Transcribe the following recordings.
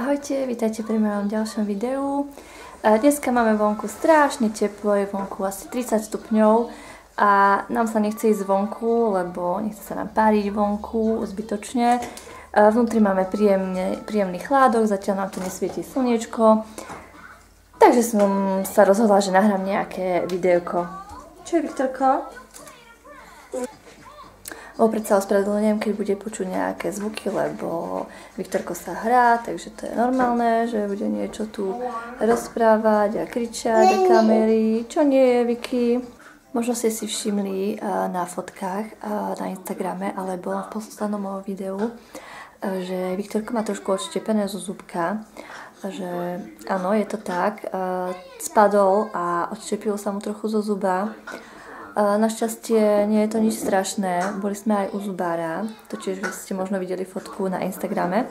Ahojte, vítajte pri mojom ďalšom videu. Dneska máme vonku strašne teplo, je vonku asi 30 stupňov a nám sa nechce ísť vonku, lebo nechce sa nám páriť vonku zbytočne. Vnútri máme príjemný chládok, zatiaľ nám tu nesvieti slniečko. Takže som sa rozhodla, že nahrám nejaké videoko. Čo je, Viktorko? Vopred sa ospravedlňujem, keď bude počuť nejaké zvuky, lebo Viktorko sa hrá, takže to je normálne, že bude niečo tu rozprávať a kričať do kamery. Čo nie je, Vicky? Možno ste si všimli na fotkách na Instagrame alebo v poslednom mojom videu, že Viktorko má trošku odštepené zo zúbka. Že áno, je to tak. Spadol a odštepilo sa mu trochu zo zuba. Našťastie nie je to nič strašné, boli sme aj u zubára, to tiež ste možno videli fotku na Instagrame.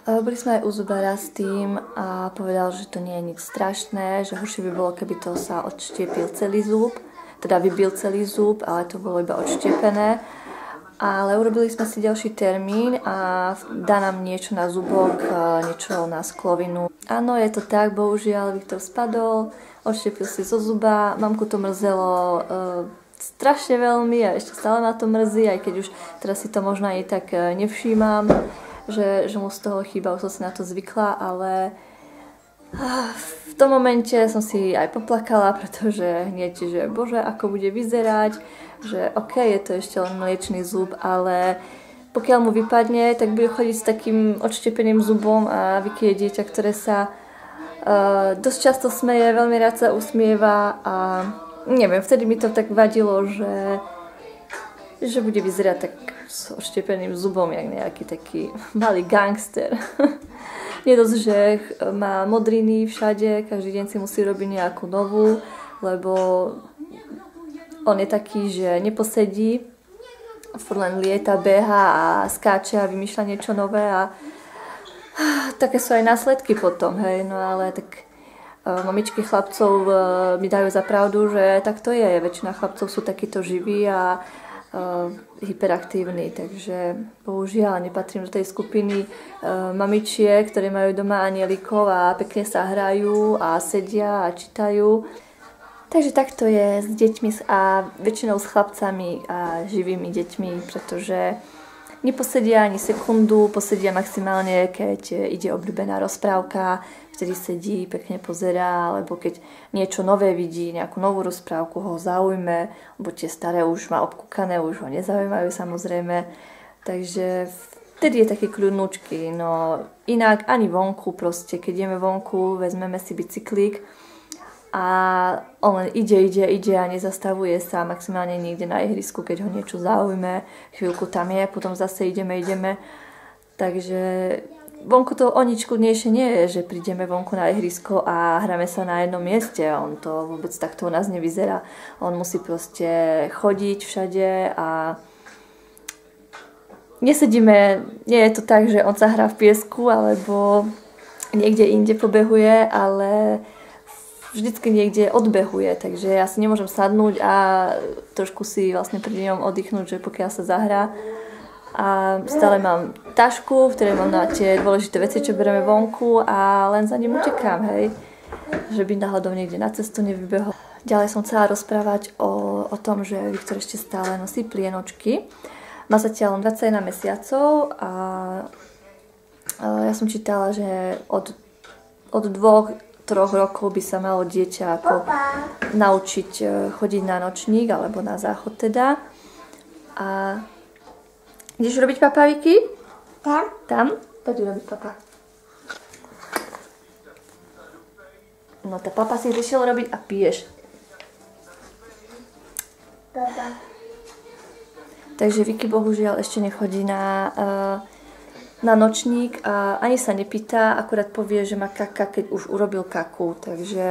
Boli sme aj u zubára s tým a povedal, že to nie je nič strašné, že horšie by bolo, keby to sa odštiepil celý zub, teda vybil celý zub, ale to bolo iba odštiepené. Ale urobili sme si ďalší termín a dá nám niečo na zubok, niečo na sklovinu. Áno, je to tak, bohužiaľ, Viktor spadol, odštepil si zo zuba, mamku to mrzelo strašne veľmi a ešte stále ma to mrzí, aj keď už teraz si to možno aj tak nevšímam, že mu z toho chýba, už som si na to zvykla, ale v tom momente som si aj poplakala, pretože hneď, že bože, ako bude vyzerať, že ok, je to ešte len mliečný zub, ale pokiaľ mu vypadne, tak bude chodiť s takým odštepeným zubom a Vicky je dieťa, ktoré sa dosť často smeje, veľmi rád sa usmieva a neviem, vtedy mi to tak vadilo, že bude vyzerať tak s odštepeným zubom, jak nejaký taký malý gangster. Nie dosť, že má modriny všade, každý deň si musí robiť nejakú novú, lebo on je taký, že neposedí, furt len lieta, beha a skáče a vymýšľa niečo nové a také sú aj následky potom, hej, no ale tak mamičky chlapcov mi dajú za pravdu, že tak to je, väčšina chlapcov sú takíto živí a hyperaktívni, takže bohužiaľ nepatrím do tej skupiny mamičiek, ktoré majú doma anielikov a pekne sa hrajú a sedia a čítajú. Takže takto je s deťmi a väčšinou s chlapcami a živými deťmi, pretože neposedia ani sekundu, posedia maximálne, keď ide obľúbená rozprávka, vtedy sedí, pekne pozerá, alebo keď niečo nové vidí, nejakú novú rozprávku ho zaujme, lebo tie staré už má obkúkané, už ho nezaujímajú samozrejme. Takže vtedy je taký kľudnúčky, no inak ani vonku proste, keď ideme vonku, vezmeme si bicyklík, a on len ide a nezastavuje sa maximálne niekde na ihrisku, keď ho niečo zaujme, chvíľku tam je, potom zase ideme. Takže vonku to o nič kľudnejšie nie je, že prídeme vonku na ihrisko a hráme sa na jednom mieste. On to vôbec takto u nás nevyzerá. On musí proste chodiť všade a nesedíme, nie je to tak, že on sa hrá v piesku alebo niekde inde pobehuje, ale vždycky niekde odbehuje, takže ja si nemôžem sadnúť a trošku si vlastne pri ňom oddychnúť, že pokiaľ sa zahrá. A stále mám tašku, v ktorej mám na tie dôležité veci, čo bereme vonku a len za ním utekám, hej. Že by náhodou niekde na cestu nevybehol. Ďalej som chcela rozprávať o tom, že Viktor ešte stále nosí plienočky. Má zatiaľ len 21 mesiacov a ja som čítala, že od 2-3 rokov by sa malo dieťa ako naučiť chodiť na nočník alebo na záchod teda. A ideš robiť papa, Vicky? Tam. Tam? Poď robiť papa. No tá papa si riešil robiť a piješ. Papa. Takže Vicky bohužiaľ ešte nechodí na nočník a ani sa nepýta, akurát povie, že má kaka, keď už urobil kaku. Takže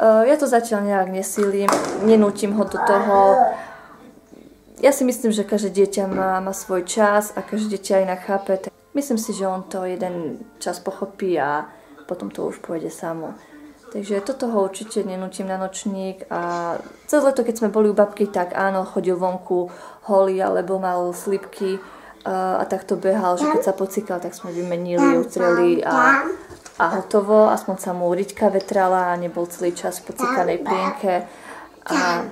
ja to zatiaľ nejak nesílim, nenútim ho do toho. Ja si myslím, že každé dieťa má svoj čas a každé dieťa inak chápe. Myslím si, že on to jeden čas pochopí a potom to už pôjde samo. Takže toto ho určite nenútim na nočník a cez leto, keď sme boli u babky, tak áno, chodil vonku holý alebo mal slipky a takto behal, že keď sa pocikal, tak sme vymenili, utreli a hotovo. Aspoň sa mu riťka vetrala a nebol celý čas v pocikanej plienke. A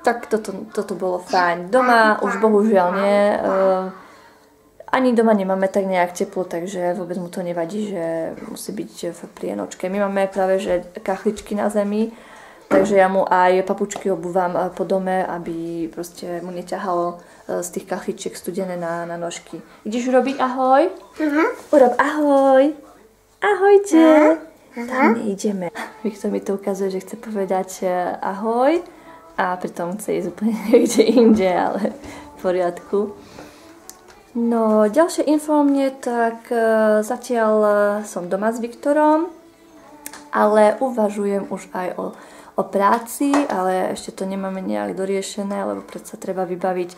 tak toto bolo fajn. Doma už bohužiaľ nie. Ani doma nemáme tak nejak teplo, takže vôbec mu to nevadí, že musí byť v plienočke. My máme práve že kachličky na zemi, takže ja mu aj papučky obúvam po dome, aby proste mu neťahalo z tých kachličiek studené na nožky. Ideš urobiť ahoj? Urob ahoj! Ahojte! Tam neideme. Viktor mi to ukazuje, že chce povedať ahoj a pritom chce ísť úplne niekde inde, ale v poriadku. No, ďalšie info o mne, tak zatiaľ som doma s Viktorom, ale uvažujem už aj o práci, ale ešte to nemáme nejak doriešené, lebo predsa treba vybaviť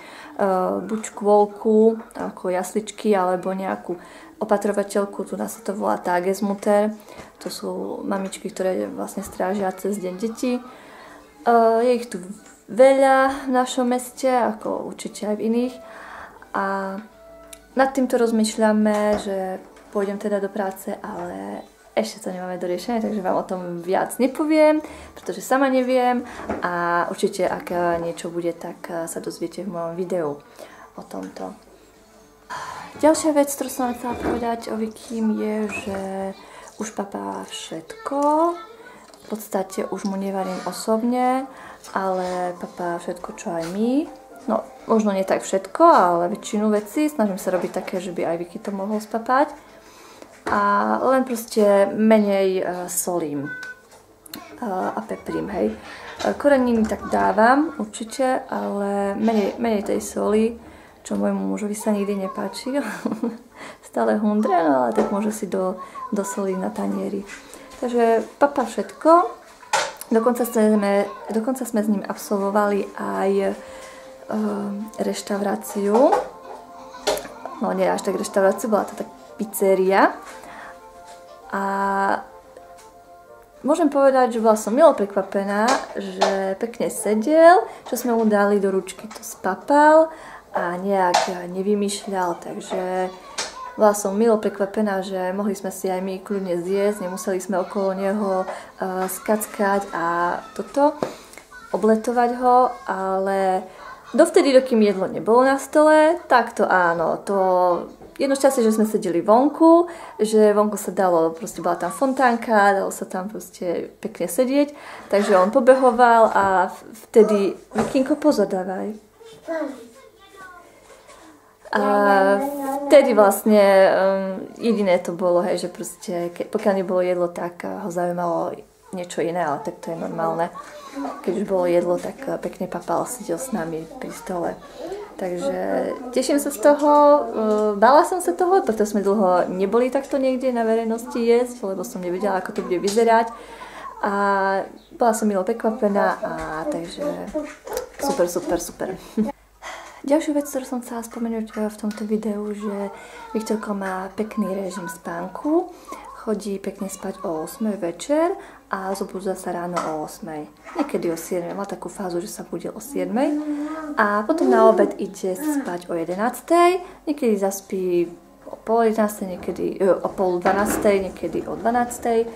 buď škôlku, ako jasličky, alebo nejakú opatrovateľku, tu nás sa to volá Tagesmutter. To sú mamičky, ktoré vlastne strážia cez deň detí. Je ich tu veľa v našom meste, ako určite aj v iných. A nad týmto rozmýšľame, že pôjdem teda do práce, ale ešte to nemáme doriešené, takže vám o tom viac nepoviem, pretože sama neviem a určite ak niečo bude, tak sa dozviete v mojom videu o tomto. Ďalšia vec, ktorú som chcela povedať o Vikim, je, že už papá všetko. V podstate už mu nevarím osobne, ale papá všetko, čo aj my. No, možno nie tak všetko, ale väčšinu vecí. Snažím sa robiť také, že by aj Vicky to mohol spapať. A len proste menej solím a peprím, hej. Koreniny tak dávam, určite, ale menej tej soli, čo môjmu mužovi sa nikdy nepáči. Stále hundre, no ale tak môže si dosolí na tanieri. Takže papá všetko. Dokonca sme s ním absolvovali aj reštauráciu. No nie až tak reštauráciu, bola to tak pizzeria. A môžem povedať, že bola som milo prekvapená, že pekne sedel, čo sme mu dali do ručky, to spapal a nejak nevymýšľal, takže bola som milo prekvapená, že mohli sme si aj my kľudne zjesť, nemuseli sme okolo neho skackať a obletovať ho, ale dovtedy, dokým jedlo nebolo na stole, tak to áno, to jedno šťastie, že sme sedeli vonku, že vonku sa dalo, proste bola tam fontánka, dalo sa tam proste pekne sedieť, takže on pobehoval a vtedy, Vikinko, pozor dávaj. A vtedy vlastne jediné to bolo, hej, že proste, pokiaľ nebolo jedlo, tak ho zaujímalo niečo iné, ale tak to je normálne. Keď už bolo jedlo, tak pekne papal, sedel s nami pri stole. Takže teším sa z toho, bála som sa toho, preto sme dlho neboli takto niekde na verejnosti jesť, lebo som nevedela, ako to bude vyzerať. A bola som milo prekvapená, a takže super. Ďalšiu vec, ktorú som chcela spomenúť v tomto videu, že Viktorko má pekný režim spánku, chodí pekne spať o 8 večer a zobudza sa ráno o 8. Niekedy o 7, má takú fázu, že sa bude o 7 a potom na obed ide spať o 11. Niekedy zaspí o pol 11, niekedy o pol 12, niekedy o 12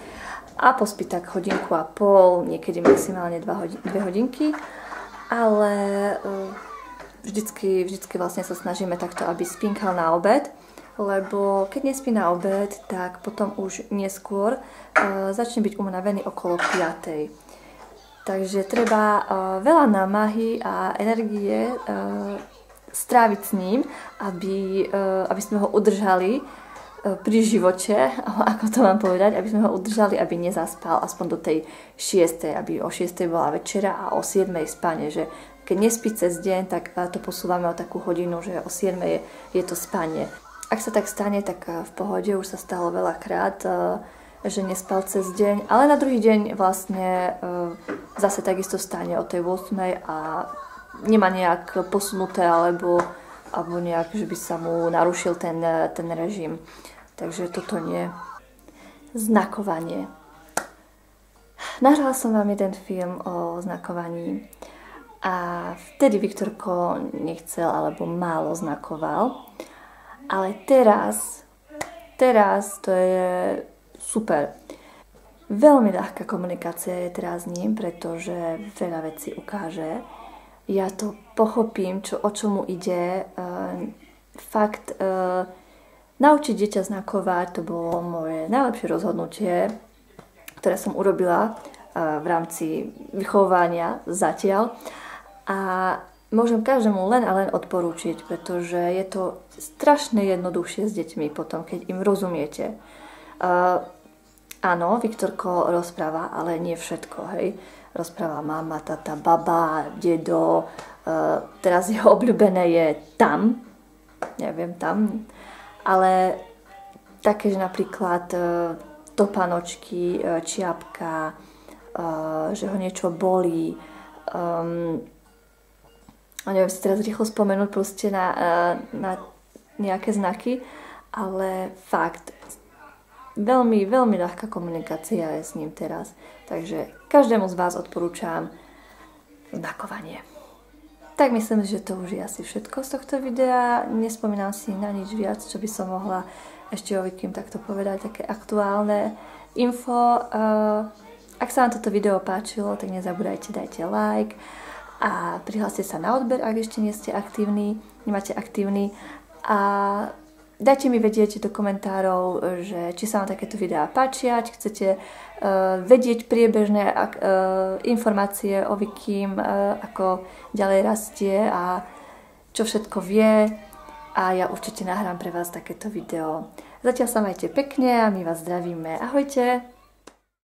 a pospí tak hodinku a pol, niekedy maximálne 2 hodinky, ale vždycky vlastne sa snažíme takto, aby spinkal na obed, lebo keď nespí na obed, tak potom už neskôr začne byť unavený okolo 5. Takže treba veľa námahy a energie stráviť s ním, aby sme ho udržali pri živote, ako to mám povedať, aby sme ho udržali, aby nezaspal aspoň do tej 6, aby o 6 bola večera a o 7 spanie, že keď nespí cez deň, tak to posúvame o takú hodinu, že o 7 je to spanie. Ak sa tak stane, tak v pohode, už sa stalo veľakrát, že nespal cez deň, ale na druhý deň vlastne zase takisto stane o tej 8 a nemá nejak posunuté alebo nejak, že by sa mu narušil ten režim. Takže toto nie. Znakovanie. Nahrala som vám jeden film o znakovaní. A vtedy Viktorko nechcel alebo málo znakoval. Ale teraz to je super. Veľmi ľahká komunikácia je teraz s ním, pretože veľa vecí ukáže. Ja to pochopím, o čo mu ide. Naučiť dieťa znakovať, to bolo moje najlepšie rozhodnutie, ktoré som urobila v rámci vychovávania zatiaľ. A môžem každému len a len odporúčiť, pretože je to strašne jednoduchšie s deťmi potom, keď im rozumiete. Áno, Viktorko rozpráva, ale nie všetko, hej. Rozpráva mama, tata, baba, dedo. Teraz jeho obľúbené je tam, neviem, tam. Ale také, že napríklad topanočky, čiapka, že ho niečo bolí. Neviem si teraz rýchlo spomenúť proste na nejaké znaky, ale fakt, veľmi, veľmi ľahká komunikácia je s ním teraz. Takže každému z vás odporúčam znakovanie. Tak myslím, že to už je asi všetko z tohto videa. Nespomínam si na nič viac, čo by som mohla ešte o Vikim takto povedať, také aktuálne info. Ak sa vám toto video páčilo, tak nezabúdajte, dajte like a prihláste sa na odber, ak ešte nie ste aktívni, nemáte aktívny. A dajte mi vedieť do komentárov, že či sa vám takéto videá páčia, či chcete vedieť priebežné informácie o Vikim, ako ďalej rastie a čo všetko vie. A ja určite nahrám pre vás takéto video. Zatiaľ sa majte pekne a my vás zdravíme. Ahojte!